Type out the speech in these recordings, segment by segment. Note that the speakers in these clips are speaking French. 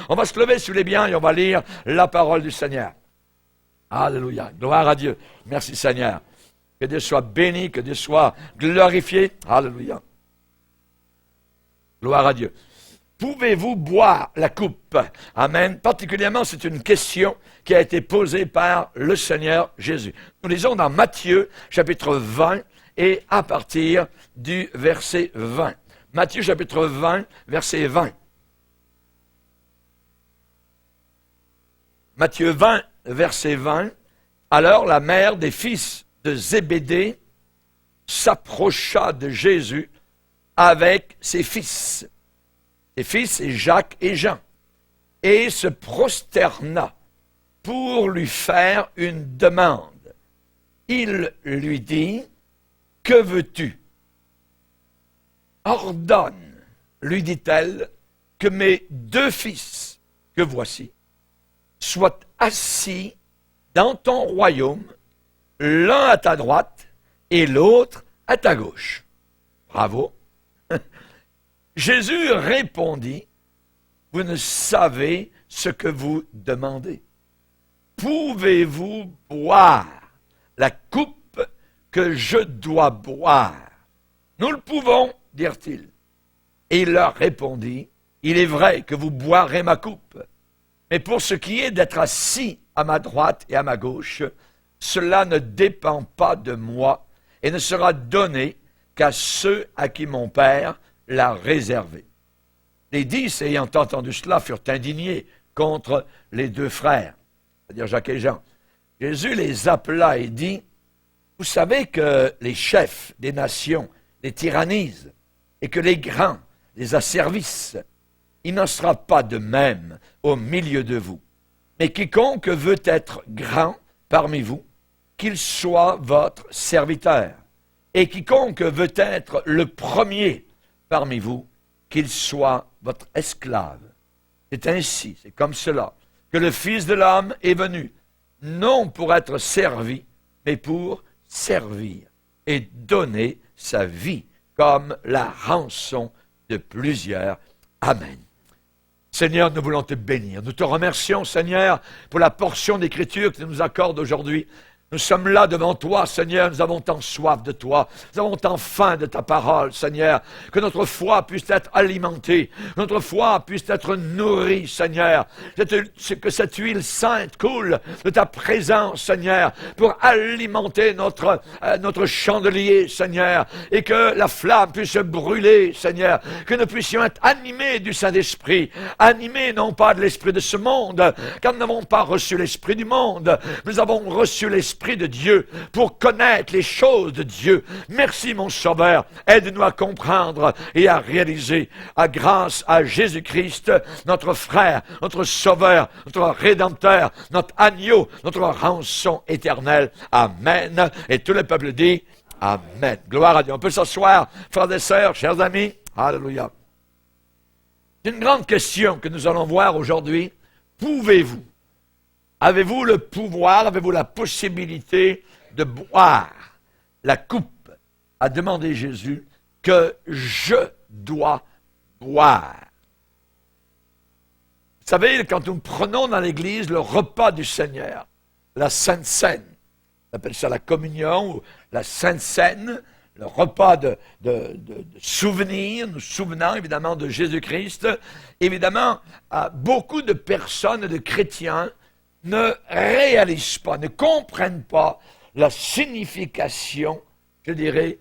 On va se lever sous les biens et on va lire la parole du Seigneur. Alléluia. Gloire à Dieu. Merci Seigneur. Que Dieu soit béni, que Dieu soit glorifié. Alléluia. Gloire à Dieu. Pouvez-vous boire la coupe? Amen. Particulièrement, c'est une question qui a été posée par le Seigneur Jésus. Nous lisons dans Matthieu, chapitre 20, et à partir du verset 20. Matthieu, chapitre 20, verset 20. Matthieu 20, verset 20. Alors la mère des fils de Zébédée s'approcha de Jésus avec ses fils. Ses fils, et Jacques et Jean, et se prosterna pour lui faire une demande. Il lui dit, « Que veux-tu? » « Ordonne, lui dit-elle, que mes 2 fils, que voici, soient assis dans ton royaume, l'un à ta droite et l'autre à ta gauche. » Bravo. Jésus répondit, « Vous ne savez ce que vous demandez. Pouvez-vous boire la coupe que je dois boire? » Nous le pouvons, dirent-ils. Et il leur répondit, « Il est vrai que vous boirez ma coupe, mais pour ce qui est d'être assis à ma droite et à ma gauche, cela ne dépend pas de moi et ne sera donné qu'à ceux à qui mon Père l'a réservé. » Les 10, ayant entendu cela, furent indignés contre les 2 frères, c'est-à-dire Jacques et Jean. Jésus les appela et dit, « Vous savez que les chefs des nations les tyrannisent et que les grands les asservissent. Il n'en sera pas de même au milieu de vous. Mais quiconque veut être grand parmi vous, qu'il soit votre serviteur. Et quiconque veut être le premier parmi vous, qu'il soit votre esclave. C'est ainsi, c'est comme cela, que le Fils de l'homme est venu, non pour être servi, mais pour servir et donner sa vie comme la rançon de plusieurs. Amen. Seigneur, nous voulons te bénir. Nous te remercions, Seigneur, pour la portion d'écriture que tu nous accordes aujourd'hui. Nous sommes là devant toi, Seigneur, nous avons tant soif de toi, nous avons tant faim de ta parole, Seigneur, que notre foi puisse être alimentée, que notre foi puisse être nourrie, Seigneur, que cette huile sainte coule de ta présence, Seigneur, pour alimenter notre chandelier, Seigneur, et que la flamme puisse brûler, Seigneur, que nous puissions être animés du Saint-Esprit, animés non pas de l'esprit de ce monde, car nous n'avons pas reçu l'esprit du monde, nous avons reçu l'esprit de Dieu pour connaître les choses de Dieu. Merci mon Sauveur, aide-nous à comprendre et à réaliser, à grâce à Jésus-Christ, notre frère, notre Sauveur, notre Rédempteur, notre agneau, notre rançon éternelle. Amen. Et tout le peuple dit Amen. Gloire à Dieu. On peut s'asseoir, frères et sœurs, chers amis. Alléluia. C'est une grande question que nous allons voir aujourd'hui. Pouvez-vous? Avez-vous le pouvoir, avez-vous la possibilité de boire la coupe, a demandé Jésus, que je dois boire? Vous savez, quand nous prenons dans l'Église le repas du Seigneur, la Sainte Seine, on appelle ça la communion ou la Sainte Seine, le repas de souvenir, nous souvenant évidemment de Jésus-Christ, évidemment, beaucoup de personnes, de chrétiens, ne réalisent pas, ne comprennent pas la signification, je dirais,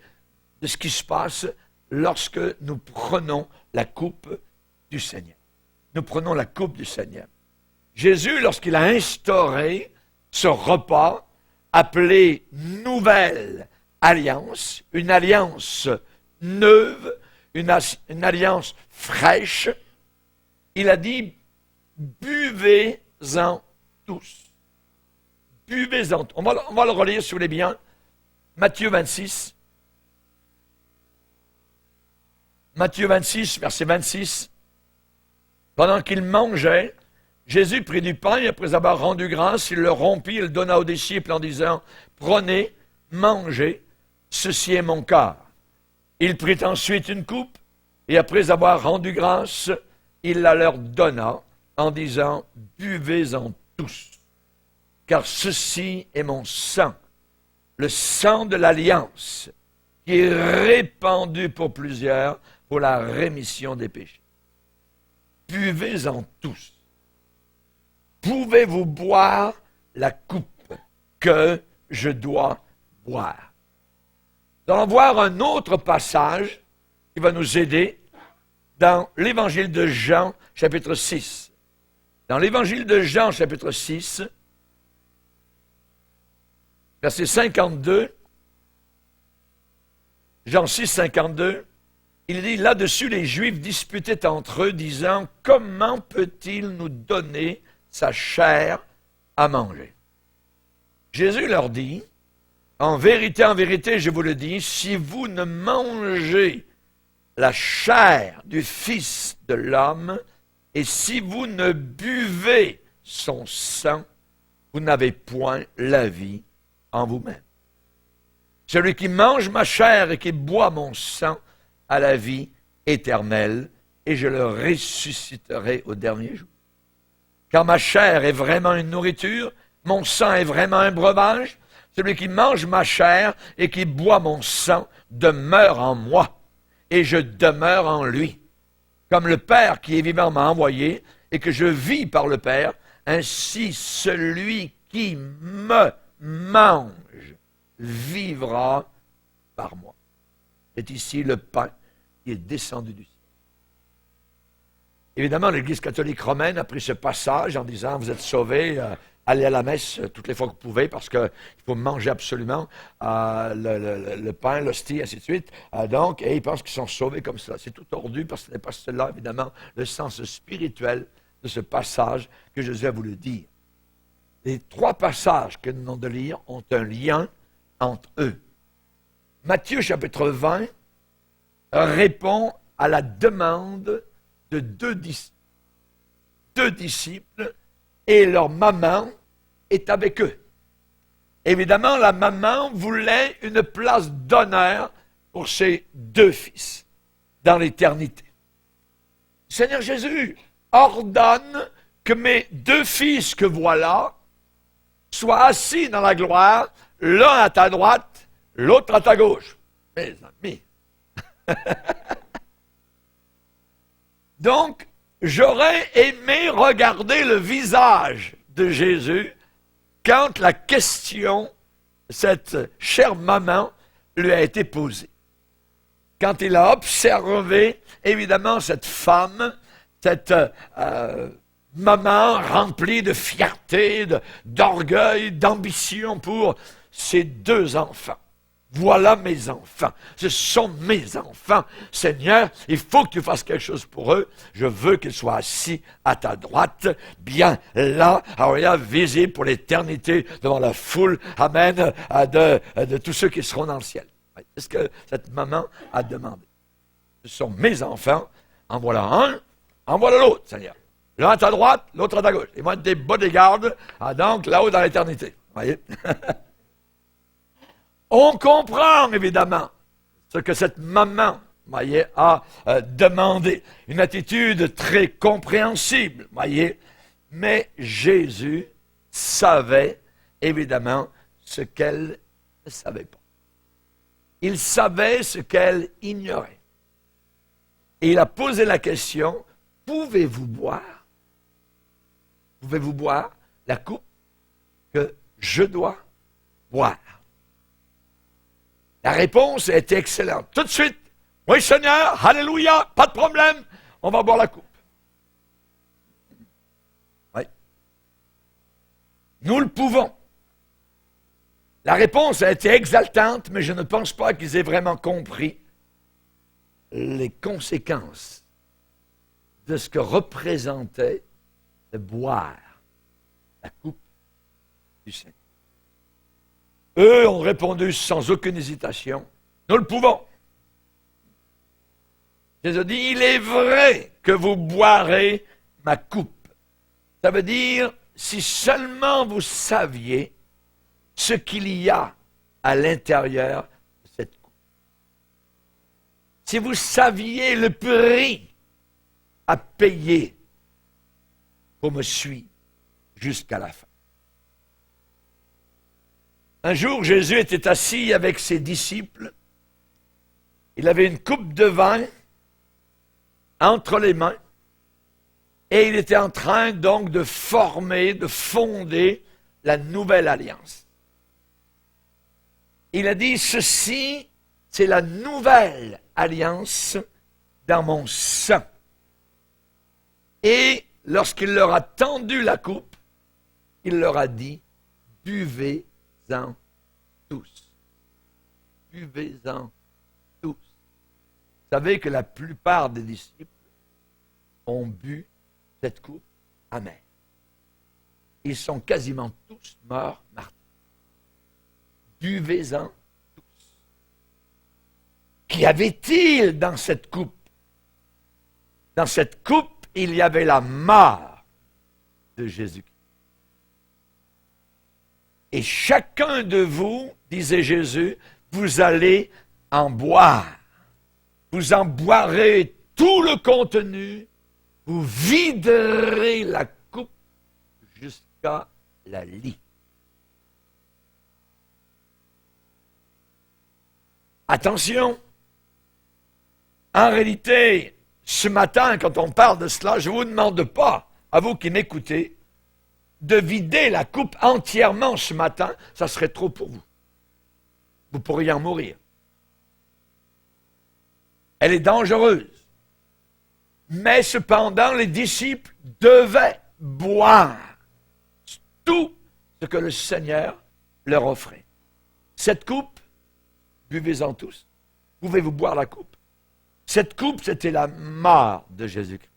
de ce qui se passe lorsque nous prenons la coupe du Seigneur. Nous prenons la coupe du Seigneur. Jésus, lorsqu'il a instauré ce repas appelé Nouvelle Alliance, une alliance neuve, une alliance fraîche, il a dit, buvez-en tous. Buvez-en. On va le relire si vous voulez bien. Matthieu 26. Matthieu 26, verset 26. Pendant qu'il mangeait, Jésus prit du pain et après avoir rendu grâce, il le rompit, il le donna aux disciples en disant, « Prenez, mangez, ceci est mon corps. » Il prit ensuite une coupe et après avoir rendu grâce, il la leur donna, en disant, buvez-en tous, car ceci est mon sang, le sang de l'alliance, qui est répandu pour plusieurs pour la rémission des péchés. Buvez-en tous. Pouvez-vous boire la coupe que je dois boire? Nous allons voir un autre passage qui va nous aider dans l'Évangile de Jean, chapitre 6. Dans l'Évangile de Jean, chapitre 6, verset 52, Jean 6, 52, il dit, là-dessus, les Juifs disputaient entre eux, disant, comment peut-il nous donner sa chair à manger? Jésus leur dit, en vérité, je vous le dis, si vous ne mangez la chair du Fils de l'homme, et si vous ne buvez son sang, vous n'avez point la vie en vous-même. Celui qui mange ma chair et qui boit mon sang a la vie éternelle, et je le ressusciterai au dernier jour. Car ma chair est vraiment une nourriture, mon sang est vraiment un breuvage. Celui qui mange ma chair et qui boit mon sang demeure en moi, et je demeure en lui. Comme le Père qui est vivant m'a envoyé, et que je vis par le Père, ainsi celui qui me mange vivra par moi. C'est ici le pain qui est descendu du ciel. Évidemment, l'Église catholique romaine a pris ce passage en disant, vous êtes sauvés, allez à la messe toutes les fois que vous pouvez, parce qu'il faut manger absolument le pain, l'hostie, ainsi de suite. Et ils pensent qu'ils sont sauvés comme cela. C'est tout tordu, parce que ce n'est pas cela, évidemment, le sens spirituel de ce passage que Jésus a voulu dire. Les trois passages que nous venons de lire ont un lien entre eux. Matthieu, chapitre 20, répond à la demande de deux disciples, et leur maman est avec eux. Évidemment, la maman voulait une place d'honneur pour ses deux fils dans l'éternité. Seigneur Jésus ordonne que mes deux fils que voilà soient assis dans la gloire, l'un à ta droite, l'autre à ta gauche. Mes amis. Donc, j'aurais aimé regarder le visage de Jésus quand la question, cette chère maman, lui a été posée. Quand il a observé, évidemment, cette femme, cette maman remplie de fierté, d'orgueil, d'ambition pour ses deux enfants. Voilà mes enfants, ce sont mes enfants. Seigneur, il faut que tu fasses quelque chose pour eux. Je veux qu'ils soient assis à ta droite, bien là, visible pour l'éternité devant la foule, amen, de tous ceux qui seront dans le ciel. C'est ce que cette maman a demandé. Ce sont mes enfants, en voilà un, en voilà l'autre, Seigneur. L'un à ta droite, l'autre à ta gauche. Ils vont être des bodyguards, donc là-haut dans l'éternité. Voyez? On comprend évidemment ce que cette maman, voyez, a demandé. Une attitude très compréhensible, voyez. Mais Jésus savait évidemment ce qu'elle ne savait pas. Il savait ce qu'elle ignorait. Et il a posé la question, pouvez-vous boire la coupe que je dois boire? La réponse a été excellente. Tout de suite, oui Seigneur, alléluia, pas de problème, on va boire la coupe. Oui. Nous le pouvons. La réponse a été exaltante, mais je ne pense pas qu'ils aient vraiment compris les conséquences de ce que représentait de boire la coupe du Seigneur. Eux ont répondu sans aucune hésitation, nous le pouvons. Jésus dit, il est vrai que vous boirez ma coupe. Ça veut dire, si seulement vous saviez ce qu'il y a à l'intérieur de cette coupe. Si vous saviez le prix à payer pour me suivre jusqu'à la fin. Un jour, Jésus était assis avec ses disciples. Il avait une coupe de vin entre les mains et il était en train donc de former, de fonder la nouvelle alliance. Il a dit, ceci, c'est la nouvelle alliance dans mon sang. Et lorsqu'il leur a tendu la coupe, il leur a dit, buvez-en tous. Buvez-en tous. Vous savez que la plupart des disciples ont bu cette coupe amère. Ils sont quasiment tous morts martyrs. Buvez-en tous. Qu'y avait-il dans cette coupe? Dans cette coupe, il y avait la mort de Jésus-Christ. Et chacun de vous, disait Jésus, vous allez en boire. Vous en boirez tout le contenu, vous viderez la coupe jusqu'à la lie. Attention, en réalité, ce matin, quand on parle de cela, je ne vous demande pas, à vous qui m'écoutez, de vider la coupe entièrement ce matin, ça serait trop pour vous. Vous pourriez en mourir. Elle est dangereuse. Mais cependant, les disciples devaient boire tout ce que le Seigneur leur offrait. Cette coupe, buvez-en tous. Pouvez-vous boire la coupe? Cette coupe, c'était la mort de Jésus-Christ.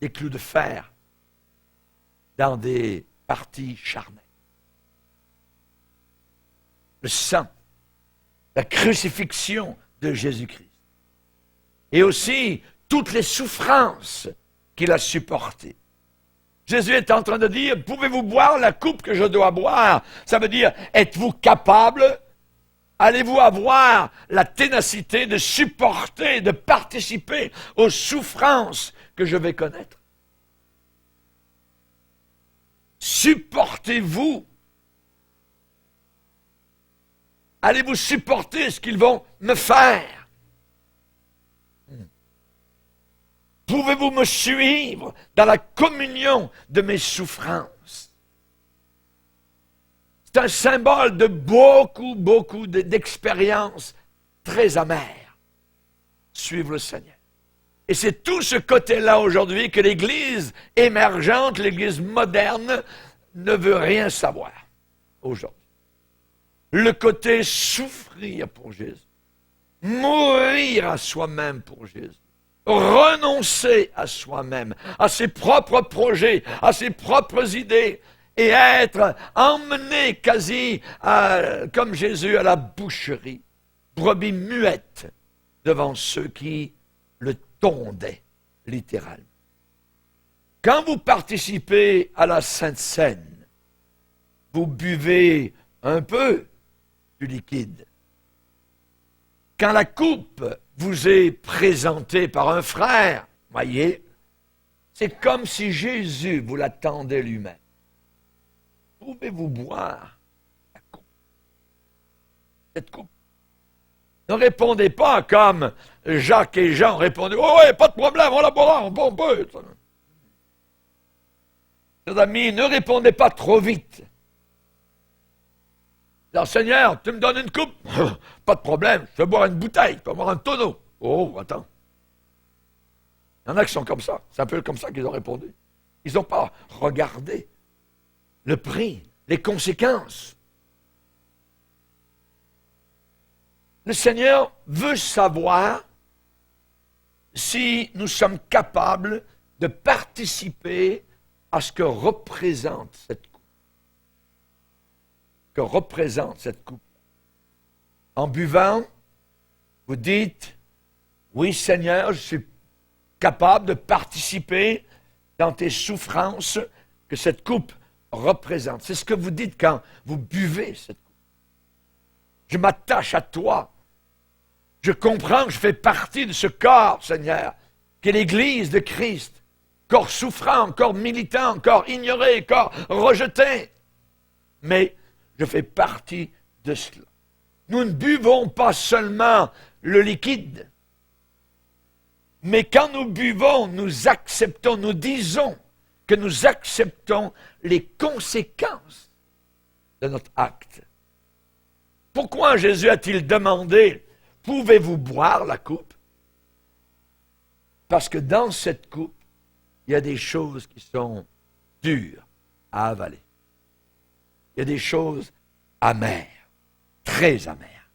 Des clous de fer dans des parties charnelles. Le sang, la crucifixion de Jésus-Christ. Et aussi toutes les souffrances qu'il a supportées. Jésus est en train de dire, pouvez-vous boire la coupe que je dois boire? Ça veut dire, êtes-vous capable? Allez-vous avoir la ténacité de supporter, de participer aux souffrances que je vais connaître? Supportez-vous? Allez-vous supporter ce qu'ils vont me faire? Pouvez-vous me suivre dans la communion de mes souffrances? C'est un symbole de beaucoup d'expériences très amères. Suivre le Seigneur. Et c'est tout ce côté-là aujourd'hui que l'Église émergente, l'Église moderne, ne veut rien savoir aujourd'hui. Le côté souffrir pour Jésus, mourir à soi-même pour Jésus, renoncer à soi-même, à ses propres projets, à ses propres idées, et être emmené quasi, comme Jésus, à la boucherie, brebis muette devant ceux qui le tondaient, littéralement. Quand vous participez à la Sainte Seine, vous buvez un peu du liquide. Quand la coupe vous est présentée par un frère, voyez, c'est comme si Jésus vous la tendait lui-même. Pouvez-vous boire la coupe? Cette coupe. Ne répondez pas comme Jacques et Jean répondaient, « Oh ouais, pas de problème, on la boira, on peut. » Chers amis, ne répondez pas trop vite. Alors, Seigneur, tu me donnes une coupe? Pas de problème, je vais boire une bouteille, je vais boire un tonneau. Oh, attends. Il y en a qui sont comme ça. C'est un peu comme ça qu'ils ont répondu. Ils n'ont pas regardé le prix, les conséquences. Le Seigneur veut savoir si nous sommes capables de participer à ce que représente cette coupe. Que représente cette coupe. En buvant, vous dites, oui Seigneur, je suis capable de participer dans tes souffrances que cette coupe représente. C'est ce que vous dites quand vous buvez cette coupe. Je m'attache à toi. Je comprends que je fais partie de ce corps, Seigneur, qui est l'Église de Christ. encore souffrant, encore militant, encore ignoré, encore rejeté. Mais je fais partie de cela. Nous ne buvons pas seulement le liquide, mais quand nous buvons, nous acceptons, nous disons que nous acceptons les conséquences de notre acte. Pourquoi Jésus a-t-il demandé, pouvez-vous boire la coupe? Parce que dans cette coupe, il y a des choses qui sont dures à avaler. Il y a des choses amères, très amères.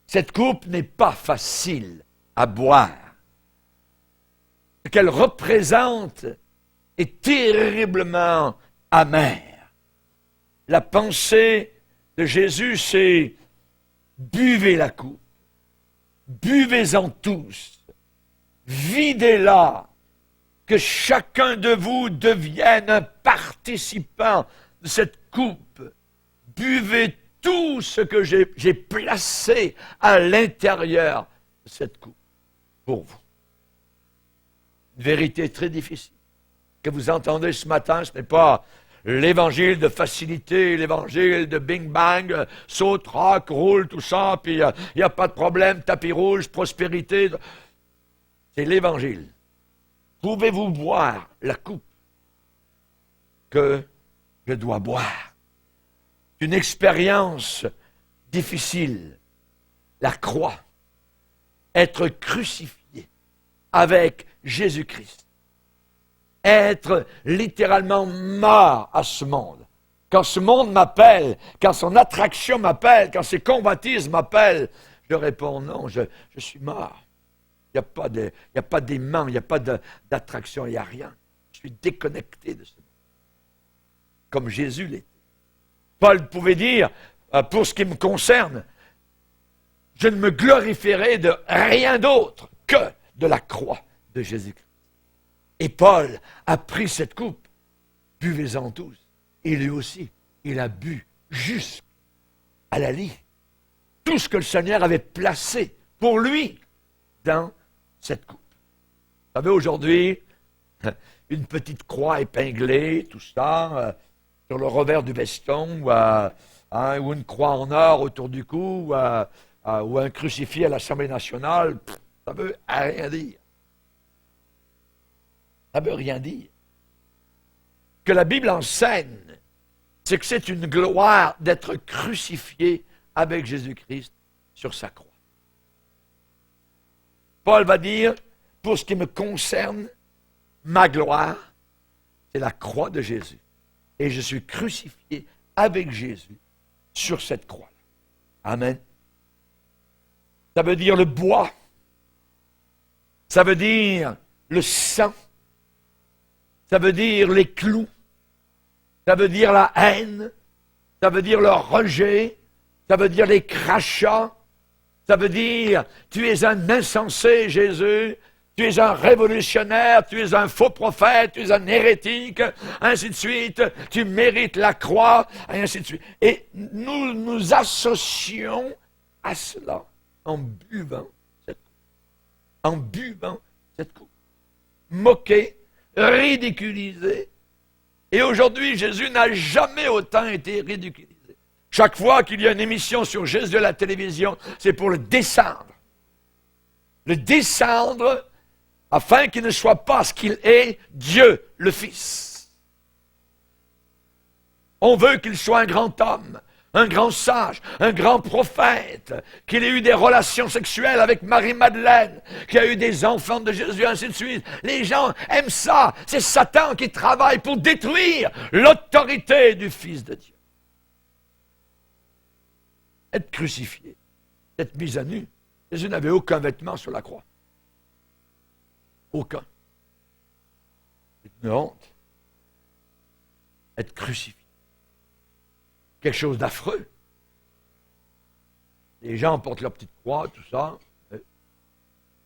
Cette coupe n'est pas facile à boire. Ce qu'elle représente est terriblement amer. La pensée de Jésus, c'est buvez la coupe, buvez-en tous, videz-la, que chacun de vous devienne un participant de cette coupe. Buvez tout ce que j'ai placé à l'intérieur de cette coupe pour vous. Une vérité très difficile que vous entendez ce matin, ce n'est pas l'évangile de facilité, l'évangile de bing bang, saute, rock, roule, tout ça, puis il n'y a pas de problème, tapis rouge, prospérité. C'est l'évangile. Pouvez-vous boire la coupe que je dois boire? Une expérience difficile, la croix, être crucifié avec Jésus-Christ, être littéralement mort à ce monde. Quand ce monde m'appelle, quand son attraction m'appelle, quand ses convoitises m'appellent, je réponds non, je suis mort. Il n'y a pas d'aimant, il n'y a pas d'attraction, il n'y a rien. Je suis déconnecté de ce monde. Comme Jésus l'était. Paul pouvait dire, pour ce qui me concerne, je ne me glorifierai de rien d'autre que de la croix de Jésus-Christ. Et Paul a pris cette coupe, buvez-en tous. Et lui aussi, il a bu jusqu'à la lie. Tout ce que le Seigneur avait placé pour lui dans cette coupe. Vous savez, aujourd'hui, une petite croix épinglée, tout ça, sur le revers du veston, ou une croix en or autour du cou, ou un crucifix à l'Assemblée nationale, ça ne veut rien dire. Ça ne veut rien dire. Que la Bible enseigne, c'est que c'est une gloire d'être crucifié avec Jésus-Christ sur sa croix. Paul va dire, pour ce qui me concerne, ma gloire, c'est la croix de Jésus. Et je suis crucifié avec Jésus sur cette croix-là. Amen. Ça veut dire le bois. Ça veut dire le sang. Ça veut dire les clous. Ça veut dire la haine. Ça veut dire le rejet. Ça veut dire les crachats. Ça veut dire, tu es un insensé, Jésus. Tu es un révolutionnaire, tu es un faux prophète, tu es un hérétique, ainsi de suite. Tu mérites la croix, et ainsi de suite. Et nous nous associons à cela en buvant cette coupe. En buvant cette coupe. Moqué, ridiculisé. Et aujourd'hui, Jésus n'a jamais autant été ridiculisé. Chaque fois qu'il y a une émission sur Jésus à la télévision, c'est pour le descendre. Le descendre afin qu'il ne soit pas ce qu'il est, Dieu le Fils. On veut qu'il soit un grand homme, un grand sage, un grand prophète, qu'il ait eu des relations sexuelles avec Marie-Madeleine, qu'il a eu des enfants de Jésus, ainsi de suite. Les gens aiment ça. C'est Satan qui travaille pour détruire l'autorité du Fils de Dieu. Être crucifié, être mis à nu. Jésus n'avait aucun vêtement sur la croix. Aucun. C'est une honte. Être crucifié. Quelque chose d'affreux. Les gens portent leur petite croix, tout ça. Ça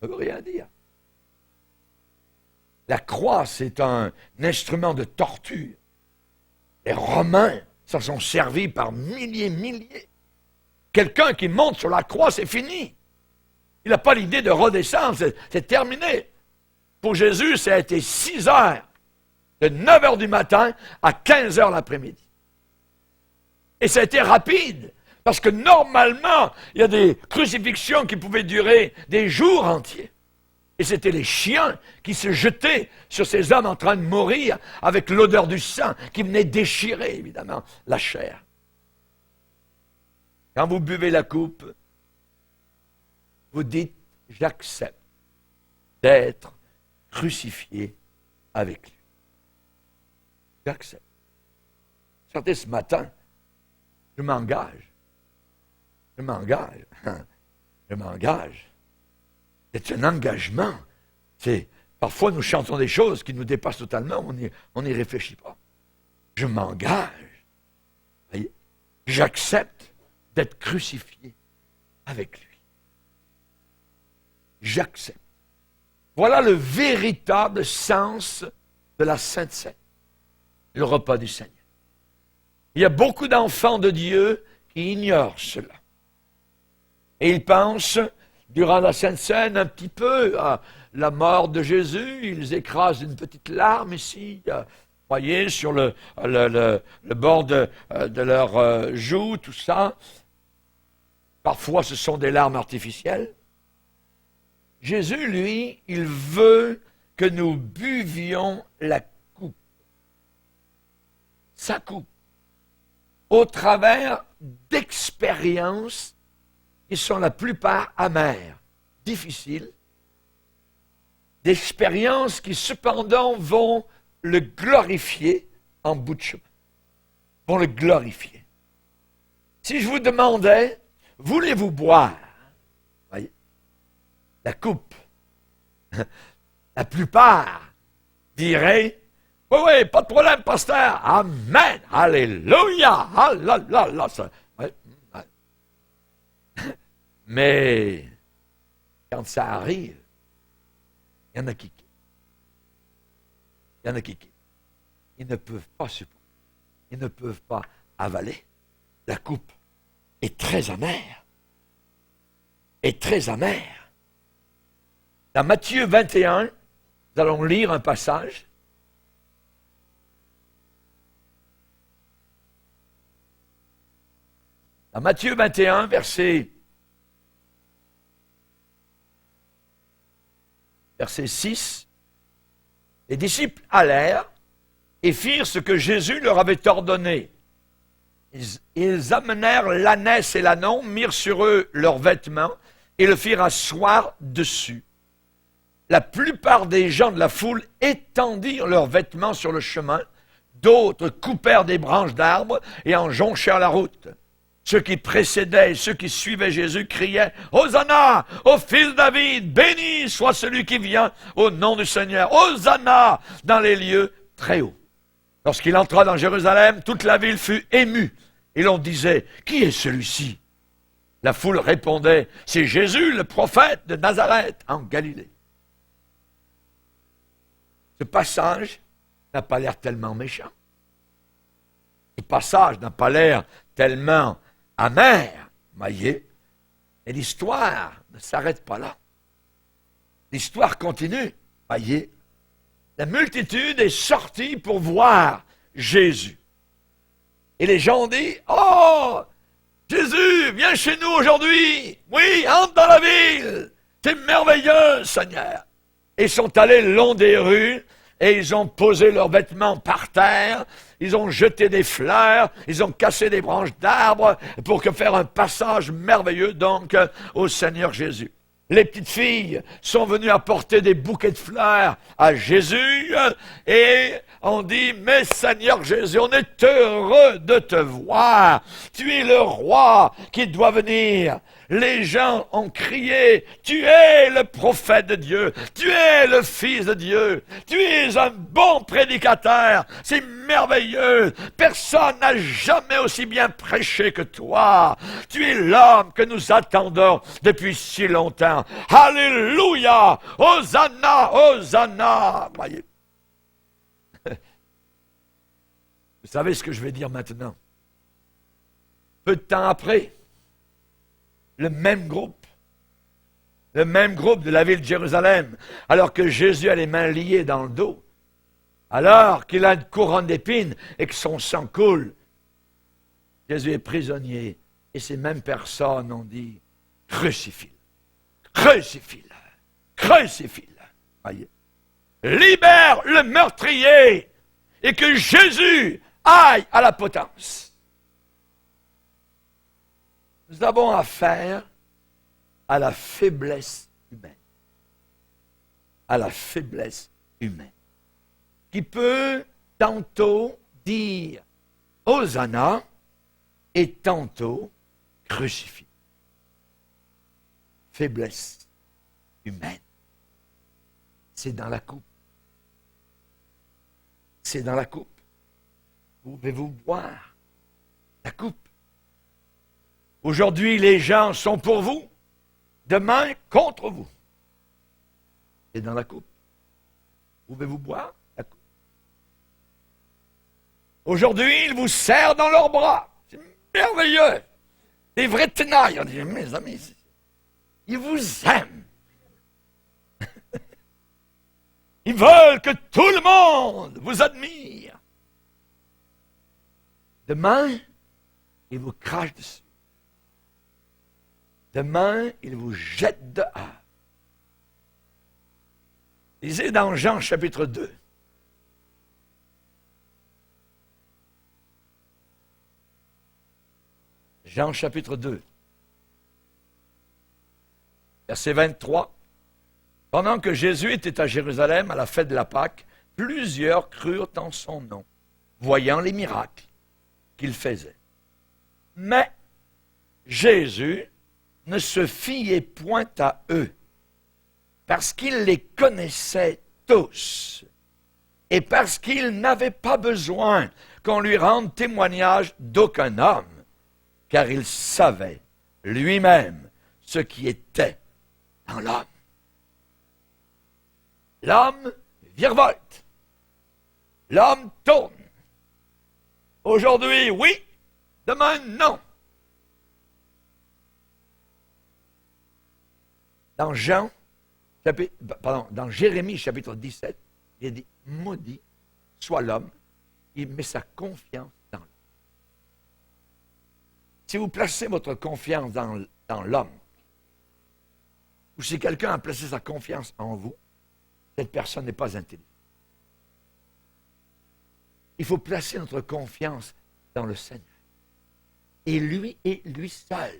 ne veut rien dire. La croix, c'est un instrument de torture. Les Romains s'en sont servis par milliers. Quelqu'un qui monte sur la croix, c'est fini. Il n'a pas l'idée de redescendre, c'est terminé. Pour Jésus, ça a été 6 heures de 9 heures du matin à 15 heures l'après-midi. Et ça a été rapide, parce que normalement, il y a des crucifixions qui pouvaient durer des jours entiers. Et c'était les chiens qui se jetaient sur ces hommes en train de mourir avec l'odeur du sang qui venait déchirer, évidemment, la chair. Quand vous buvez la coupe, vous dites, j'accepte d'être crucifié avec lui. J'accepte. Sortez ce matin, je m'engage. Je m'engage. Je m'engage. C'est un engagement. Parfois, nous chantons des choses qui nous dépassent totalement, on n'y réfléchit pas. Je m'engage. Voyez? J'accepte d'être crucifié avec lui. J'accepte. Voilà le véritable sens de la Sainte Seine, le repas du Seigneur. Il y a beaucoup d'enfants de Dieu qui ignorent cela. Et ils pensent, durant la Sainte Seine, un petit peu à la mort de Jésus. Ils écrasent une petite larme ici, voyez, sur le bord de leur joue, tout ça. Parfois, ce sont des larmes artificielles. Jésus, lui, il veut que nous buvions la coupe. Sa coupe. Au travers d'expériences qui sont la plupart amères, difficiles, d'expériences qui cependant vont le glorifier en bout de chemin, vont le glorifier. Si je vous demandais, voulez-vous boire, voyez, la coupe, la plupart diraient, oui, pas de problème, pasteur, amen, alléluia, ah là là là, ça, ouais. Mais quand ça arrive, il y en a qui quittent. Il y en a qui quittent. Ils ne peuvent pas supporter. Ils ne peuvent pas avaler. La coupe est très amère. Est très amère. Dans Matthieu 21, nous allons lire un passage. Dans Matthieu 21, verset 6, les disciples allèrent et firent ce que Jésus leur avait ordonné. Ils amenèrent l'ânesse et l'ânon, mirent sur eux leurs vêtements et le firent asseoir dessus. La plupart des gens de la foule étendirent leurs vêtements sur le chemin, d'autres coupèrent des branches d'arbres et en jonchèrent la route. Ceux qui précédaient et ceux qui suivaient Jésus criaient « Hosanna au fils de David, béni soit celui qui vient au nom du Seigneur, Hosanna dans les lieux très hauts. » Lorsqu'il entra dans Jérusalem, toute la ville fut émue et l'on disait « Qui est celui-ci » La foule répondait « C'est Jésus, le prophète de Nazareth en Galilée. » Ce passage n'a pas l'air tellement méchant. Ce passage n'a pas l'air tellement amer, voyez. Et l'histoire ne s'arrête pas là. L'histoire continue, voyez. La multitude est sortie pour voir Jésus. Et les gens ont dit, « Oh, Jésus, viens chez nous aujourd'hui. Oui, entre dans la ville. C'est merveilleux, Seigneur. » Et ils sont allés le long des rues et ils ont posé leurs vêtements par terre. Ils ont jeté des fleurs, ils ont cassé des branches d'arbres pour faire un passage merveilleux donc au Seigneur Jésus. Les petites filles sont venues apporter des bouquets de fleurs à Jésus et on dit, mais Seigneur Jésus, on est heureux de te voir. Tu es le roi qui doit venir. Les gens ont crié, tu es le prophète de Dieu, tu es le Fils de Dieu, tu es un bon prédicateur, c'est merveilleux, personne n'a jamais aussi bien prêché que toi, tu es l'homme que nous attendons depuis si longtemps. Alléluia, Hosanna, Hosanna. Voyez. Vous savez ce que je vais dire maintenant? Peu de temps après, le même groupe de la ville de Jérusalem, alors que Jésus a les mains liées dans le dos, Alors qu'il a une couronne d'épines et que son sang coule, Jésus est prisonnier. Et ces mêmes personnes ont dit, crucifie-le, crucifie-le, crucifie-le. Voyez. Libère le meurtrier et que Jésus aille à la potence. Nous avons affaire à la faiblesse humaine. À la faiblesse humaine. Qui peut tantôt dire Hosanna et tantôt crucifié. Faiblesse humaine. C'est dans la coupe. C'est dans la coupe. Pouvez-vous boire la coupe? Aujourd'hui, les gens sont pour vous, demain contre vous. C'est dans la coupe. Pouvez-vous boire la coupe? Aujourd'hui, ils vous serrent dans leurs bras. C'est merveilleux. Des vrais tenailles. On dit, mes amis, ils vous aiment. Ils veulent que tout le monde vous admire. Demain, ils vous crachent dessus. Demain, ils vous jettent dehors. Lisez dans Jean chapitre 2. Jean chapitre 2. Verset 23. Pendant que Jésus était à Jérusalem à la fête de la Pâque, plusieurs crurent en son nom, voyant les miracles qu'il faisait. Mais Jésus ne se fiait point à eux, parce qu'il les connaissait tous, et parce qu'il n'avait pas besoin qu'on lui rende témoignage d'aucun homme, car il savait lui-même ce qui était dans l'homme. L'homme virevolte. L'homme tourne. Aujourd'hui, oui. Demain, non. Dans dans Jérémie chapitre 17, il dit, maudit soit l'homme, il met sa confiance dans l'homme. Si vous placez votre confiance dans l'homme, ou si quelqu'un a placé sa confiance en vous, cette personne n'est pas intelligente. Il faut placer notre confiance dans le Seigneur. Et lui seul.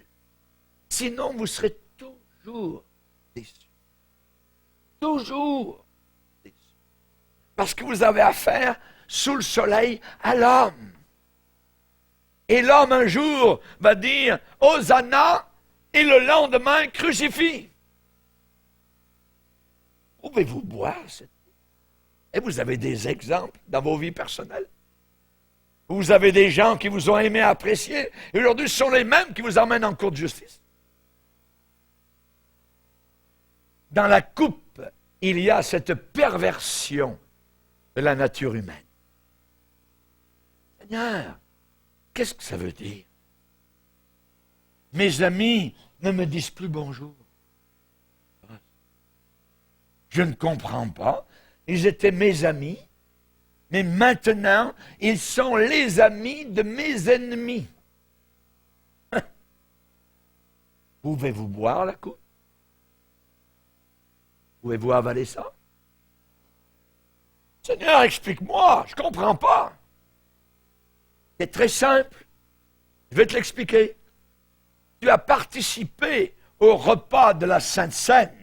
Sinon, vous serez toujours déçus. Toujours déçus. Parce que vous avez affaire, sous le soleil, à l'homme. Et l'homme, un jour, va dire « Hosanna » et le lendemain, crucifie. Pouvez-vous boire cette eau? Et vous avez des exemples dans vos vies personnelles. Vous avez des gens qui vous ont aimé, apprécié, et aujourd'hui, ce sont les mêmes qui vous emmènent en cour de justice. Dans la coupe, il y a cette perversion de la nature humaine. Seigneur, qu'est-ce que ça veut dire? Mes amis ne me disent plus bonjour. Je ne comprends pas. Ils étaient mes amis, mais maintenant, ils sont les amis de mes ennemis. Pouvez-vous boire la coupe? Pouvez-vous avaler ça? Seigneur, explique-moi, je ne comprends pas. C'est très simple. Je vais te l'expliquer. Tu as participé au repas de la Sainte Seine.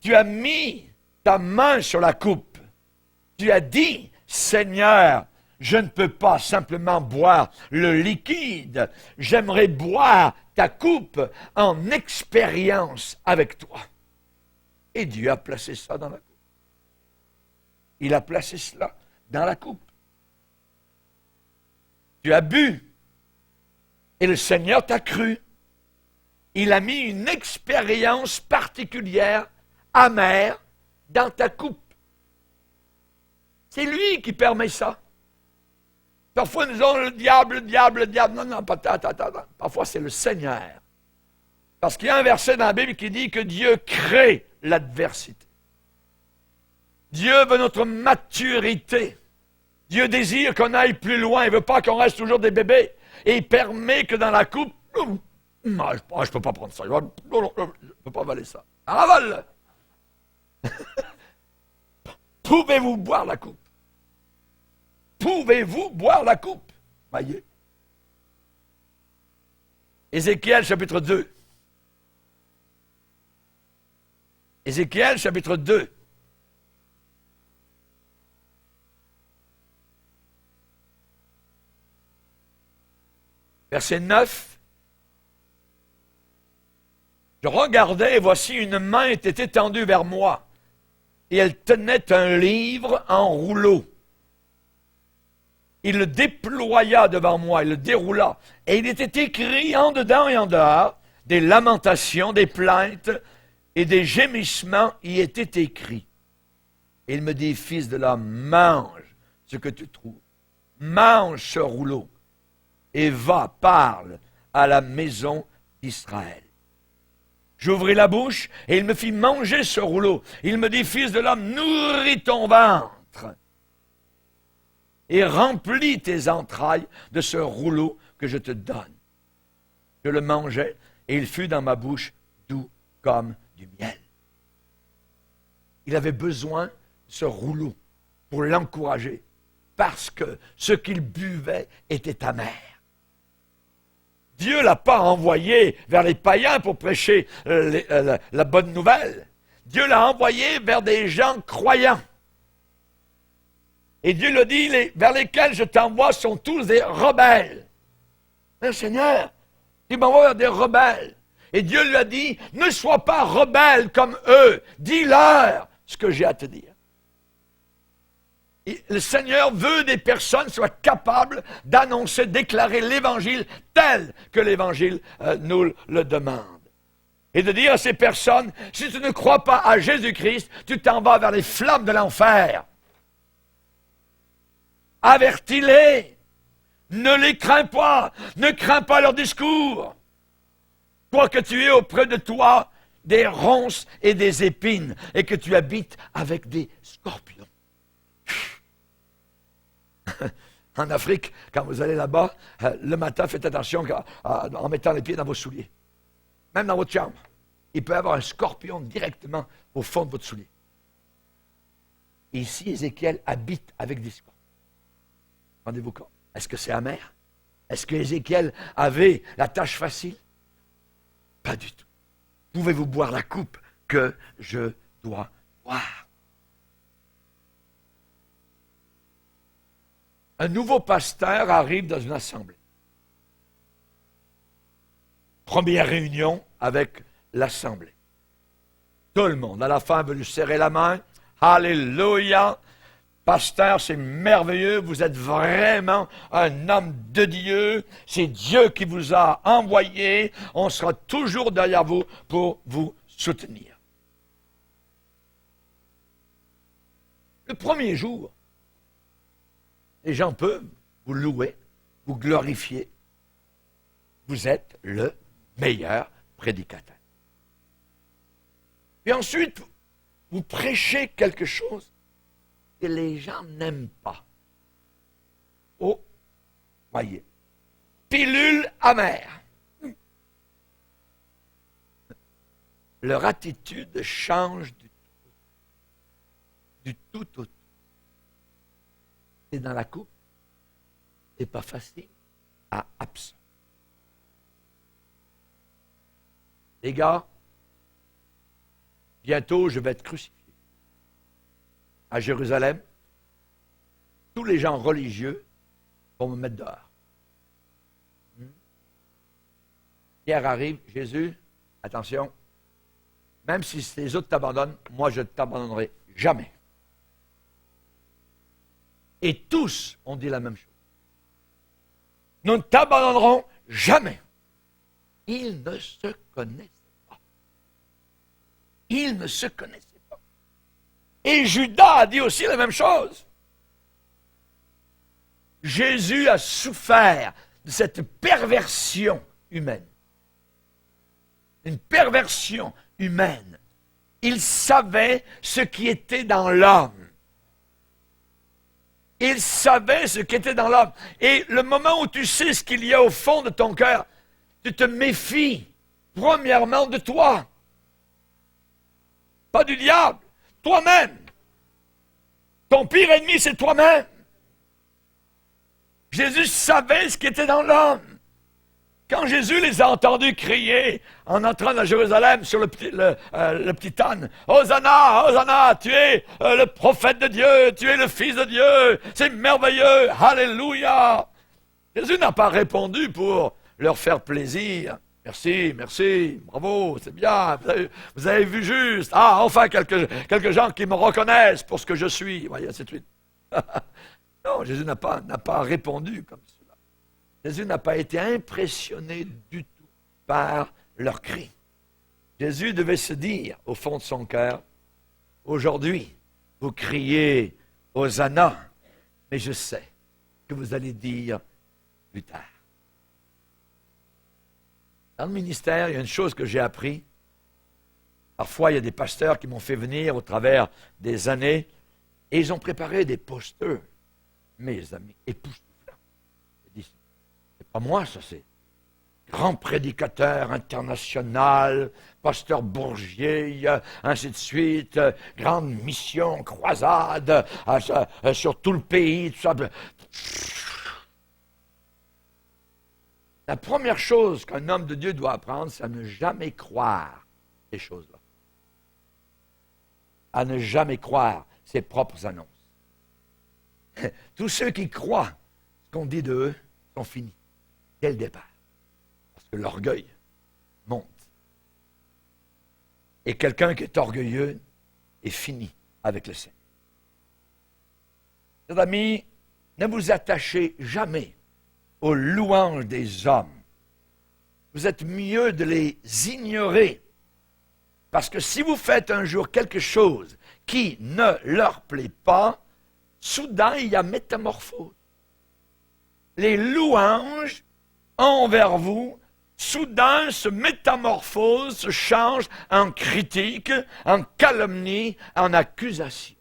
Tu as mis ta main sur la coupe. Tu as dit, Seigneur, je ne peux pas simplement boire le liquide. J'aimerais boire ta coupe en expérience avec toi. Et Dieu a placé ça dans la coupe. Il a placé cela dans la coupe. Tu as bu. Et le Seigneur t'a cru. Il a mis une expérience particulière, amère, dans ta coupe. C'est lui qui permet ça. Parfois, nous disons le diable. Non, non, attends. Parfois, c'est le Seigneur. Parce qu'il y a un verset dans la Bible qui dit que Dieu crée l'adversité. Dieu veut notre maturité. Dieu désire qu'on aille plus loin. Il ne veut pas qu'on reste toujours des bébés. Et il permet que dans la coupe, non, je ne peux pas prendre ça. Je ne peux pas avaler ça. Avale! Pouvez-vous boire la coupe? Pouvez-vous boire la coupe? Voyez. Ézéchiel chapitre 2. Ézéchiel chapitre 2. Verset 9. Je regardais et voici une main était étendue vers moi et elle tenait un livre en rouleau. Il le déploya devant moi, il le déroula et il était écrit en dedans et en dehors des lamentations, des plaintes et des gémissements y étaient écrits. Et il me dit, fils de l'homme, mange ce que tu trouves, mange ce rouleau et va, parle à la maison d'Israël. J'ouvris la bouche et il me fit manger ce rouleau. Il me dit, fils de l'homme, nourris ton ventre et remplis tes entrailles de ce rouleau que je te donne. Je le mangeai et il fut dans ma bouche doux comme du miel. Il avait besoin de ce rouleau pour l'encourager parce que ce qu'il buvait était amer. Dieu ne l'a pas envoyé vers les païens pour prêcher la bonne nouvelle. Dieu l'a envoyé vers des gens croyants. Et Dieu le dit, vers lesquels je t'envoie sont tous des rebelles. Mais Seigneur, il m'envoie vers des rebelles. Et Dieu lui a dit, ne sois pas rebelle comme eux. Dis-leur ce que j'ai à te dire. Et le Seigneur veut des personnes qui soient capables d'annoncer, déclarer l'Évangile tel que l'Évangile nous le demande. Et de dire à ces personnes, si tu ne crois pas à Jésus-Christ, tu t'en vas vers les flammes de l'enfer. Avertis-les. Ne les crains pas. Ne crains pas leur discours. Toi que tu es auprès de toi des ronces et des épines et que tu habites avec des scorpions. En Afrique, quand vous allez là-bas, le matin, faites attention en mettant les pieds dans vos souliers. Même dans votre chambre. Il peut y avoir un scorpion directement au fond de votre soulier. Et ici, Ézéchiel habite avec des scorpions. Rendez-vous compte? Est-ce que c'est amer? Est-ce que Ézéchiel avait la tâche facile? Pas du tout. Pouvez-vous boire la coupe que je dois boire? Un nouveau pasteur arrive dans une assemblée. Première réunion avec l'assemblée. Tout le monde, à la fin, veut lui serrer la main. Alléluia! Pasteur, c'est merveilleux, vous êtes vraiment un homme de Dieu. C'est Dieu qui vous a envoyé. On sera toujours derrière vous pour vous soutenir. Le premier jour, les gens peuvent vous louer, vous glorifier. Vous êtes le meilleur prédicateur. Puis ensuite, vous prêchez quelque chose que les gens n'aiment pas. Oh, voyez. Pilule amère. Leur attitude change du tout au tout. C'est dans la coupe, c'est pas facile à absorber. Les gars, bientôt je vais être crucifié. À Jérusalem, tous les gens religieux vont me mettre dehors. Pierre arrive, Jésus, attention, même si les autres t'abandonnent, moi je ne t'abandonnerai jamais. Et tous ont dit la même chose. Nous ne t'abandonnerons jamais. Ils ne se connaissaient pas. Ils ne se connaissaient pas. Et Judas a dit aussi la même chose. Jésus a souffert de cette perversion humaine. Une perversion humaine. Il savait ce qui était dans l'homme. Il savait ce qui était dans l'homme. Et le moment où tu sais ce qu'il y a au fond de ton cœur, tu te méfies, premièrement, de toi. Pas du diable, toi-même. Ton pire ennemi, c'est toi-même. Jésus savait ce qui était dans l'homme. Quand Jésus les a entendus crier en entrant dans Jérusalem sur le petit âne, « Hosanna, Hosanna, tu es le prophète de Dieu, tu es le Fils de Dieu, c'est merveilleux, Alléluia !» Jésus n'a pas répondu pour leur faire plaisir. « Merci, merci, bravo, c'est bien, vous avez vu juste. Ah, enfin quelques gens qui me reconnaissent pour ce que je suis. » Voyez, ainsi de suite. Non, Jésus n'a pas répondu comme cela. Jésus n'a pas été impressionné du tout par leurs cris. Jésus devait se dire, au fond de son cœur, « Aujourd'hui, vous criez Hosanna, mais je sais que vous allez dire plus tard. » Dans le ministère, il y a une chose que j'ai appris. Parfois, il y a des pasteurs qui m'ont fait venir au travers des années et ils ont préparé des posters, mes amis, époustouflants. C'est pas moi, ça, c'est grand prédicateur international, pasteur Bourgier, ainsi de suite, grande mission, croisade, sur tout le pays, tout ça. La première chose qu'un homme de Dieu doit apprendre, c'est à ne jamais croire ces choses-là. À ne jamais croire ses propres annonces. Tous ceux qui croient ce qu'on dit d'eux sont finis dès le départ. Parce que l'orgueil monte. Et quelqu'un qui est orgueilleux est fini avec le Seigneur. Mes amis, ne vous attachez jamais aux louanges des hommes. Vous êtes mieux de les ignorer. Parce que si vous faites un jour quelque chose qui ne leur plaît pas, soudain il y a métamorphose. Les louanges envers vous, soudain se métamorphosent, se changent en critique, en calomnie, en accusation.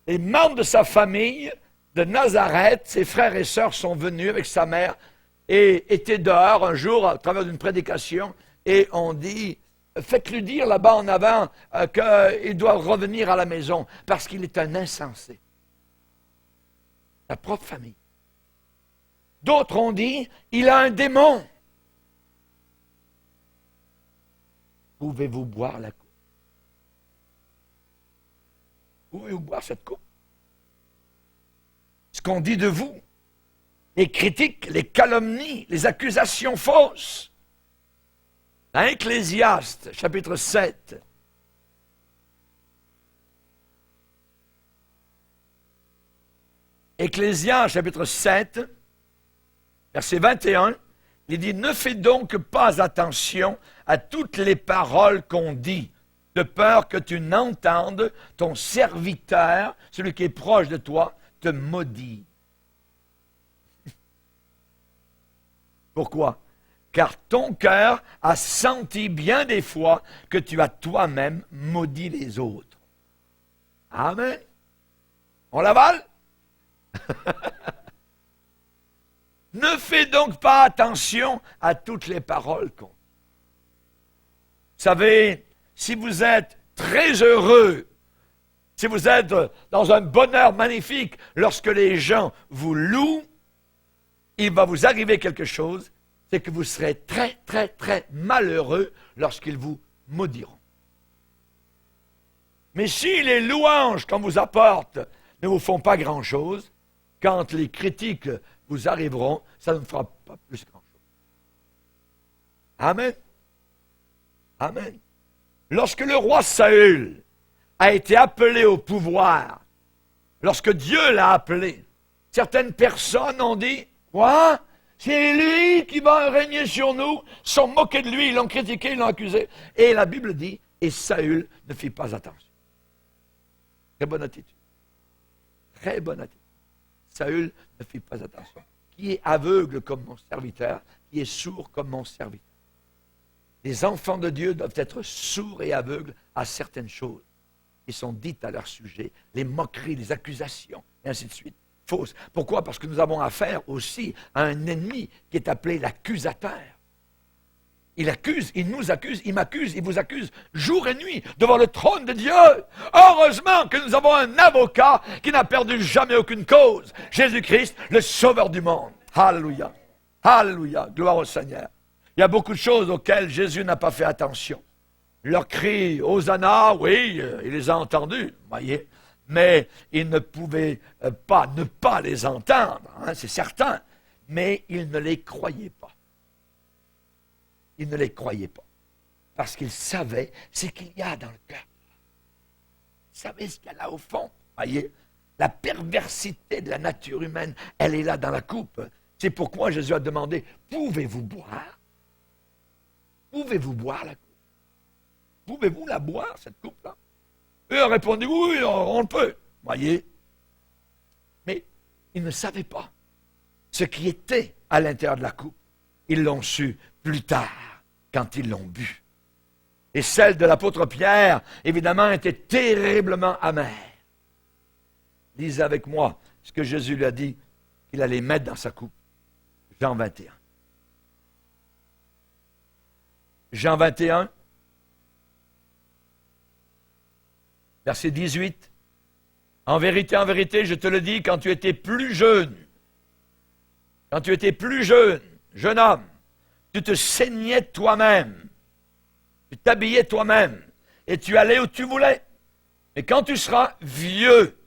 Les membres de sa famille de Nazareth, ses frères et sœurs sont venus avec sa mère et étaient dehors un jour à travers d'une prédication et on dit, faites-lui dire là-bas en avant qu'il doit revenir à la maison parce qu'il est un insensé. Sa propre famille. D'autres ont dit, il a un démon. Pouvez-vous boire la coupe? Pouvez-vous boire cette coupe? Ce qu'on dit de vous, les critiques, les calomnies, les accusations fausses. Dans Ecclésiaste, chapitre 7. Ecclésiaste, chapitre 7, verset 21, il dit « Ne fais donc pas attention à toutes les paroles qu'on dit, de peur que tu n'entendes ton serviteur, celui qui est proche de toi, te maudit. » Pourquoi? Car ton cœur a senti bien des fois que tu as toi-même maudit les autres. Amen. On l'avale? Ne fais donc pas attention à toutes les paroles qu'on dit. Vous savez, si vous êtes très heureux, si vous êtes dans un bonheur magnifique, lorsque les gens vous louent, il va vous arriver quelque chose, c'est que vous serez très, très, très malheureux lorsqu'ils vous maudiront. Mais si les louanges qu'on vous apporte ne vous font pas grand-chose, quand les critiques vous arriveront, ça ne fera pas plus grand-chose. Amen. Amen. Lorsque le roi Saül a été appelé au pouvoir, lorsque Dieu l'a appelé, certaines personnes ont dit, « Quoi? C'est lui qui va régner sur nous. » Ils sont moqués de lui, ils l'ont critiqué, ils l'ont accusé. Et la Bible dit, et Saül ne fit pas attention. Très bonne attitude. Très bonne attitude. Saül ne fit pas attention. Qui est aveugle comme mon serviteur, qui est sourd comme mon serviteur. Les enfants de Dieu doivent être sourds et aveugles à certaines choses. qui sont dites à leur sujet, les moqueries, les accusations, et ainsi de suite, fausses. Pourquoi? Parce que nous avons affaire aussi à un ennemi qui est appelé l'accusateur. Il accuse, il nous accuse, il m'accuse, il vous accuse jour et nuit devant le trône de Dieu. Heureusement que nous avons un avocat qui n'a perdu jamais aucune cause. Jésus-Christ, le sauveur du monde. Alléluia. Alléluia. Gloire au Seigneur. Il y a beaucoup de choses auxquelles Jésus n'a pas fait attention. Leur cri, Hosanna, oui, il les a entendus, voyez. Mais il ne pouvait pas ne pas les entendre, hein, c'est certain. Mais il ne les croyait pas. Il ne les croyait pas. Parce qu'il savait ce qu'il y a dans le cœur. Il savait ce qu'il y a là au fond. Voyez, la perversité de la nature humaine, elle est là dans la coupe. C'est pourquoi Jésus a demandé, pouvez-vous boire? Pouvez-vous boire la coupe? Pouvez-vous la boire, cette coupe-là? Eux ont répondu, oui, on le peut. Voyez. Mais ils ne savaient pas ce qui était à l'intérieur de la coupe. Ils l'ont su plus tard, quand ils l'ont bu. Et celle de l'apôtre Pierre, évidemment, était terriblement amère. Lisez avec moi ce que Jésus lui a dit qu'il allait mettre dans sa coupe. Jean 21. Jean 21, verset 18. En vérité, je te le dis, quand tu étais plus jeune, jeune homme, tu te saignais toi-même, tu t'habillais toi-même, et tu allais où tu voulais. Mais quand tu seras vieux,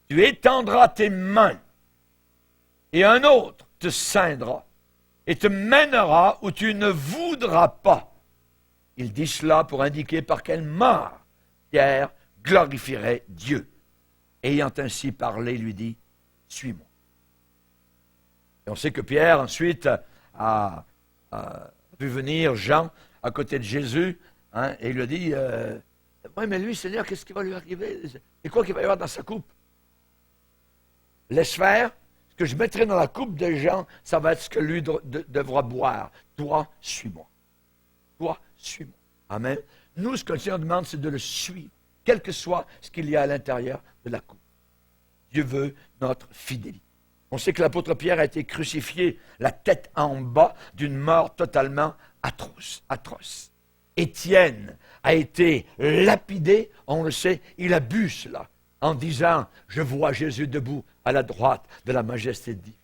tu étendras tes mains, et un autre te ceindra, et te mènera où tu ne voudras pas. Il dit cela pour indiquer par quelle mort Pierre glorifierait Dieu. Ayant ainsi parlé, lui dit, suis-moi. Et on sait que Pierre ensuite a vu venir Jean à côté de Jésus, hein, et il lui a dit, oui, mais lui, Seigneur, qu'est-ce qui va lui arriver? C'est quoi qu'il va y avoir dans sa coupe? Laisse faire, ce que je mettrai dans la coupe de Jean, ça va être ce que lui devra boire. Toi, suis-moi. Toi, suis-moi. Amen. Nous, ce que le Seigneur demande, c'est de le suivre, quel que soit ce qu'il y a à l'intérieur de la coupe. Dieu veut notre fidélité. On sait que l'apôtre Pierre a été crucifié la tête en bas d'une mort totalement atroce. Étienne a été lapidé, on le sait, il a bu cela en disant « Je vois Jésus debout à la droite de la majesté divine ».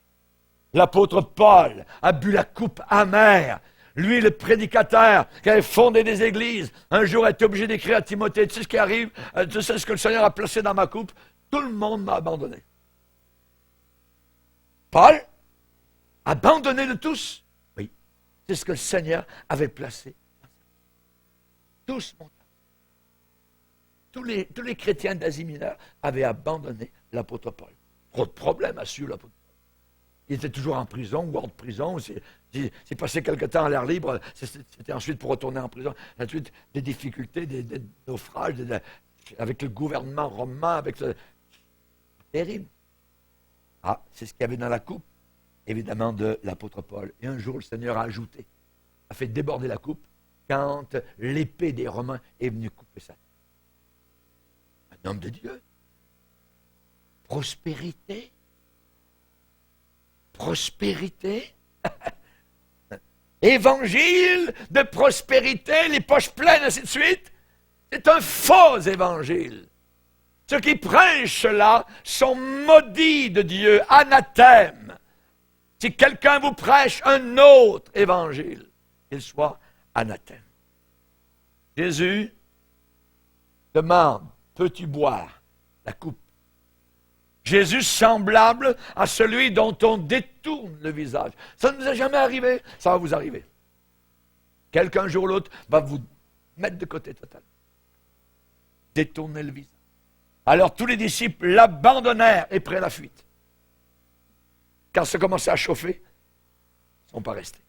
L'apôtre Paul a bu la coupe amère. Lui, le prédicateur qui avait fondé des églises, un jour a été obligé d'écrire à Timothée, tu sais ce qui arrive, tu sais ce que le Seigneur a placé dans ma coupe, tout le monde m'a abandonné. Paul, abandonné de tous, oui, c'est ce que le Seigneur avait placé. Tous montaient. Tous les chrétiens d'Asie mineure avaient abandonné l'apôtre Paul. Trop de problèmes a su l'apôtre Paul. Il était toujours en prison ou hors de prison. C'est passé quelque temps à l'air libre. C'était ensuite pour retourner en prison. Ensuite, des difficultés, des naufrages avec le gouvernement romain, terrible. Ah, c'est ce qu'il y avait dans la coupe, évidemment, de l'apôtre Paul. Et un jour, le Seigneur a ajouté, a fait déborder la coupe quand l'épée des Romains est venue couper sa tête. Un homme de Dieu. Prospérité. Évangile de prospérité, les poches pleines, ainsi de suite. C'est un faux évangile. Ceux qui prêchent là sont maudits de Dieu, anathème. Si quelqu'un vous prêche un autre évangile, qu'il soit anathème. Jésus demande, peux-tu boire la coupe? Jésus semblable à celui dont on détourne le visage. Ça ne nous est jamais arrivé, ça va vous arriver. Quelqu'un, un jour ou l'autre, va vous mettre de côté totalement. Détourner le visage. Alors tous les disciples l'abandonnèrent et prirent la fuite. Quand ça commençait à chauffer, ils ne sont pas restés.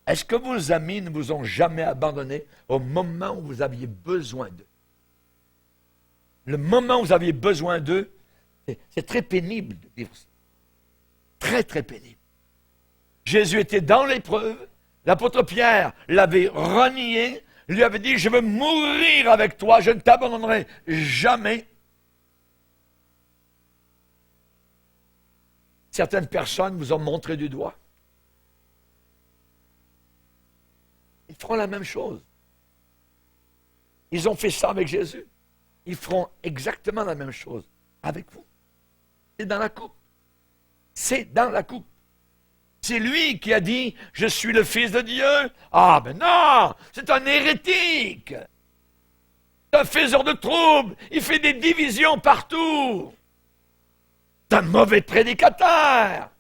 Est-ce que vos amis ne vous ont jamais abandonné au moment où vous aviez besoin d'eux? Le moment où vous aviez besoin d'eux, c'est très pénible de vivre ça. Très, très pénible. Jésus était dans l'épreuve, l'apôtre Pierre l'avait renié, Il lui avait dit, je veux mourir avec toi, je ne t'abandonnerai jamais. Certaines personnes vous ont montré du doigt. Ils feront la même chose. Ils ont fait ça avec Jésus. Ils feront exactement la même chose avec vous. C'est dans la coupe. C'est dans la coupe. C'est lui qui a dit, je suis le Fils de Dieu. Ah, ben non, c'est un hérétique. C'est un faiseur de troubles. Il fait des divisions partout. C'est un mauvais prédicateur.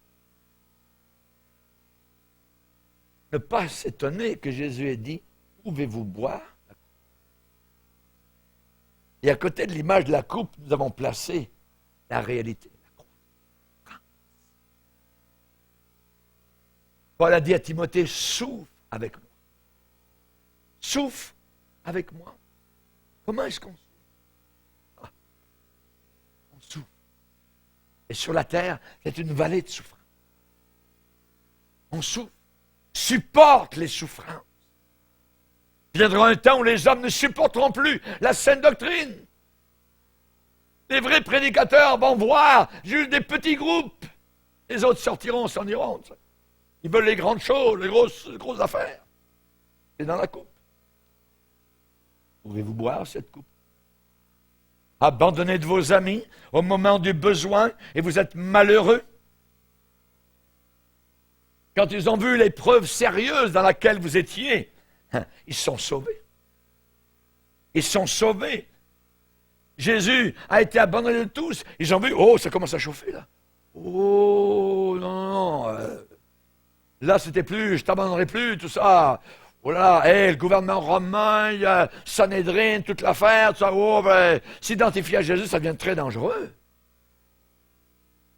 Ne pas s'étonner que Jésus ait dit, pouvez-vous boire? Et à côté de l'image de la coupe, nous avons placé la réalité. Paul a dit à Timothée, souffre avec moi. Souffre avec moi. Comment est-ce qu'on souffre? Ah, on souffre. Et sur la terre, c'est une vallée de souffrance. On souffre. Supporte les souffrances. Il viendra un temps où les hommes ne supporteront plus la saine doctrine. Les vrais prédicateurs vont voir juste des petits groupes. Les autres sortiront, s'en iront. Ils veulent les grandes choses, les grosses affaires. C'est dans la coupe. Pouvez-vous boire cette coupe? Abandonnez de vos amis au moment du besoin et vous êtes malheureux. Quand ils ont vu l'épreuve sérieuse dans laquelle vous étiez, ils sont sauvés. Ils sont sauvés. Jésus a été abandonné de tous. Ils ont vu, oh, ça commence à chauffer là. Oh, non. Là, c'était plus, je t'abandonnerai plus, tout ça. Oh là, le gouvernement romain, il y a Sanhédrin, toute l'affaire, tout ça. Oh, ben, s'identifier à Jésus, ça devient très dangereux.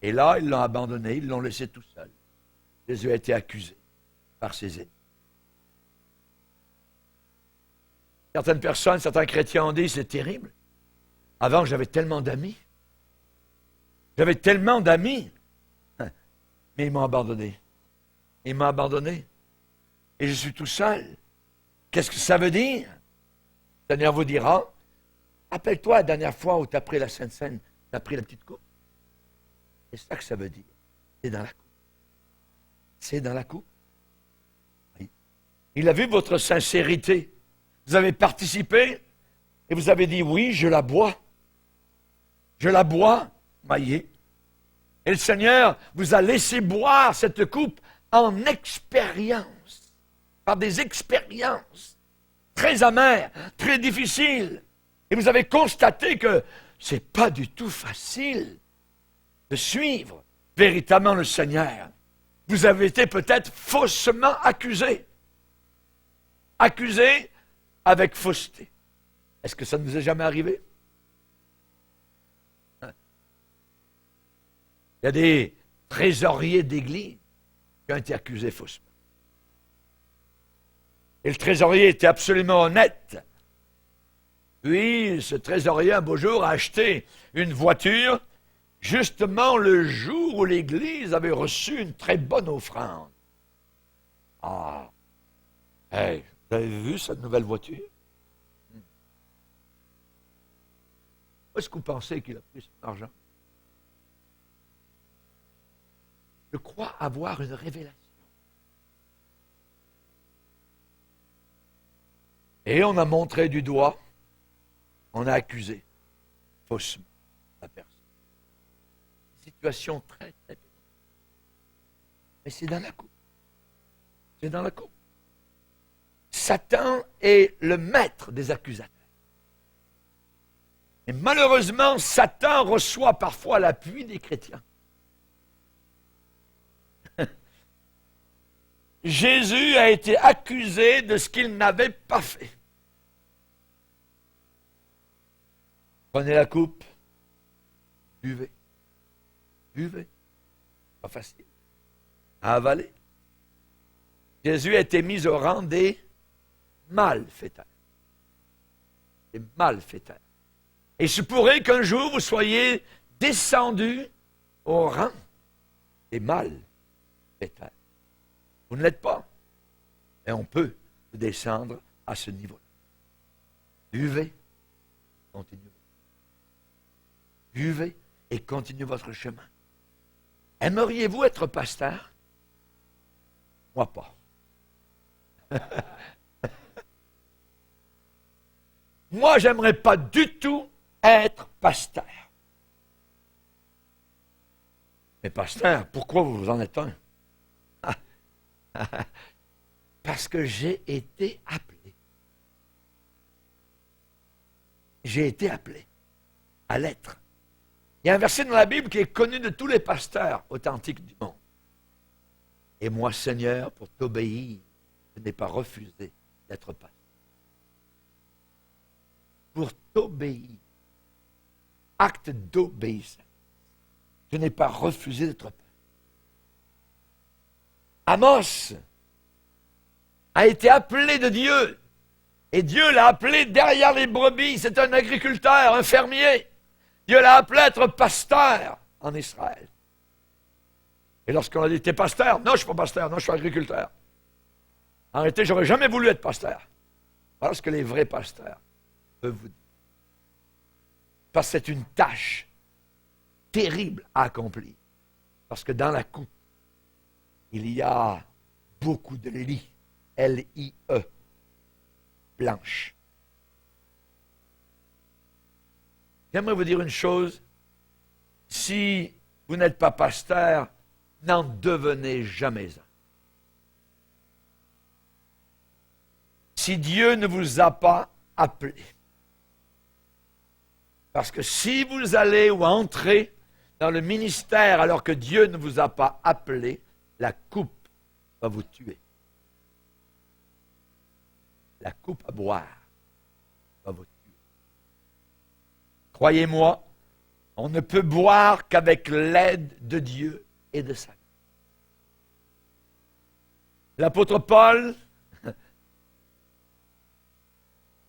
Et là, ils l'ont abandonné, ils l'ont laissé tout seul. Jésus a été accusé par ses ennemis. Certaines personnes, certains chrétiens ont dit, c'est terrible. Avant, j'avais tellement d'amis. J'avais tellement d'amis. Mais ils m'ont abandonné. Il m'a abandonné. Et je suis tout seul. Qu'est-ce que ça veut dire? Le Seigneur vous dira, rappelle-toi la dernière fois où tu as pris la Sainte Seine, tu as pris la petite coupe. C'est ça que ça veut dire. C'est dans la coupe. C'est dans la coupe. Oui. Il a vu votre sincérité. Vous avez participé et vous avez dit, oui, je la bois. Je la bois, voyez. Et le Seigneur vous a laissé boire cette coupe en expérience, par des expériences très amères, très difficiles. Et vous avez constaté que ce n'est pas du tout facile de suivre véritablement le Seigneur. Vous avez été peut-être faussement accusé. Accusé avec fausseté. Est-ce que ça ne vous est jamais arrivé? Il y a des trésoriers d'église qui ont été accusés faussement. Et le trésorier était absolument honnête. Puis, ce trésorier, un beau jour, a acheté une voiture, justement le jour où l'Église avait reçu une très bonne offrande. Ah! Hey, vous avez vu cette nouvelle voiture? Où est-ce que vous pensez qu'il a pris son argent? Je crois avoir une révélation. Et on a montré du doigt, on a accusé faussement la personne. Situation très, très pénible. Mais c'est dans la coupe. C'est dans la coupe. Satan est le maître des accusateurs. Et malheureusement, Satan reçoit parfois l'appui des chrétiens. Jésus a été accusé de ce qu'il n'avait pas fait. Prenez la coupe, buvez. Buvez. Pas facile. À avaler. Jésus a été mis au rang des malfaiteurs. Des malfaiteurs. Et il se pourrait qu'un jour vous soyez descendu au rang des malfaiteurs. Vous ne l'êtes pas. Mais on peut descendre à ce niveau-là. Buvez, continuez. Buvez et continuez votre chemin. Aimeriez-vous être pasteur? Moi pas. Moi, j'aimerais pas du tout être pasteur. Mais pasteur, pourquoi vous en êtes un? Parce que j'ai été appelé. J'ai été appelé à l'être. Il y a un verset dans la Bible qui est connu de tous les pasteurs authentiques du monde. Et moi, Seigneur, pour t'obéir, je n'ai pas refusé d'être pasteur. Pour t'obéir, acte d'obéissance, je n'ai pas refusé d'être pasteur. Amos a été appelé de Dieu. Et Dieu l'a appelé derrière les brebis. C'est un agriculteur, un fermier. Dieu l'a appelé à être pasteur en Israël. Et lorsqu'on a dit, t'es pasteur? Non, je ne suis pas pasteur, non, je suis agriculteur. En réalité, j'aurais jamais voulu être pasteur. Voilà ce que les vrais pasteurs peuvent vous dire. Parce que c'est une tâche terrible à accomplir. Parce que dans la coupe, il y a beaucoup de lie, L-I-E, blanche. J'aimerais vous dire une chose. Si vous n'êtes pas pasteur, n'en devenez jamais un. Si Dieu ne vous a pas appelé. Parce que si vous allez ou entrez dans le ministère alors que Dieu ne vous a pas appelé, la coupe va vous tuer. La coupe à boire va vous tuer. Croyez-moi, on ne peut boire qu'avec l'aide de Dieu et de sa grâce. L'apôtre Paul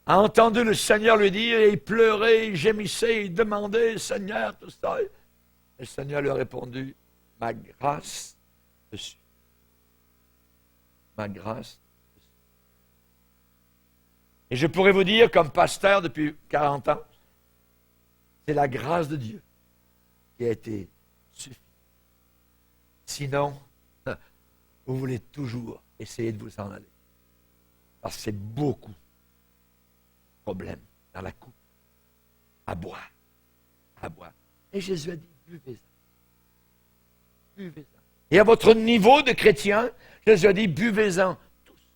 a entendu le Seigneur lui dire, et il pleurait, il gémissait, il demandait, Seigneur, tout ça. Et le Seigneur lui a répondu, ma grâce te suffit. Ma grâce te suffit. Et je pourrais vous dire, comme pasteur depuis 40 ans, c'est la grâce de Dieu qui a été suffisante. Sinon, vous voulez toujours essayer de vous en aller. Parce que c'est beaucoup de problèmes dans la coupe. À boire. À boire. Et Jésus a dit, buvez-en. Buvez-en. Et à votre niveau de chrétien, Jésus a dit, buvez-en tous.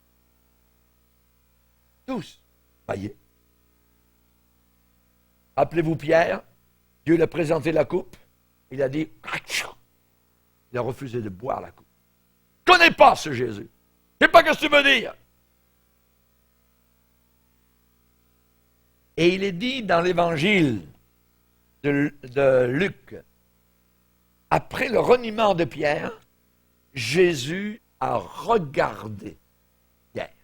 Tous. Voyez. Appelez-vous Pierre. Dieu lui a présenté la coupe. Il a dit, il a refusé de boire la coupe. Je ne connais pas ce Jésus. Je ne sais pas ce que tu veux dire. Et il est dit dans l'évangile de Luc, après le reniement de Pierre, Jésus a regardé Pierre.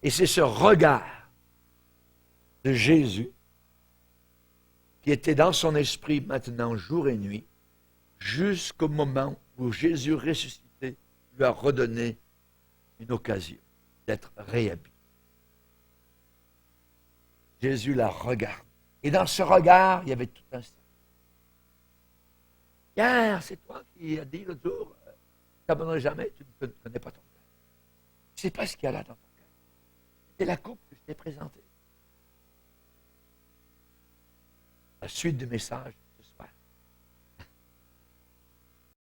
Et c'est ce regard de Jésus qui était dans son esprit maintenant jour et nuit, jusqu'au moment où Jésus ressuscité lui a redonné une occasion d'être réhabillé. Jésus la regarde. Et dans ce regard, il y avait tout un salut. Pierre, c'est toi qui as dit l'autre jour, tu n'abandonneras jamais, tu ne connais pas ton cœur. Tu ne sais pas ce qu'il y a là dans ton cœur. C'est la coupe que je t'ai présentée. La suite du message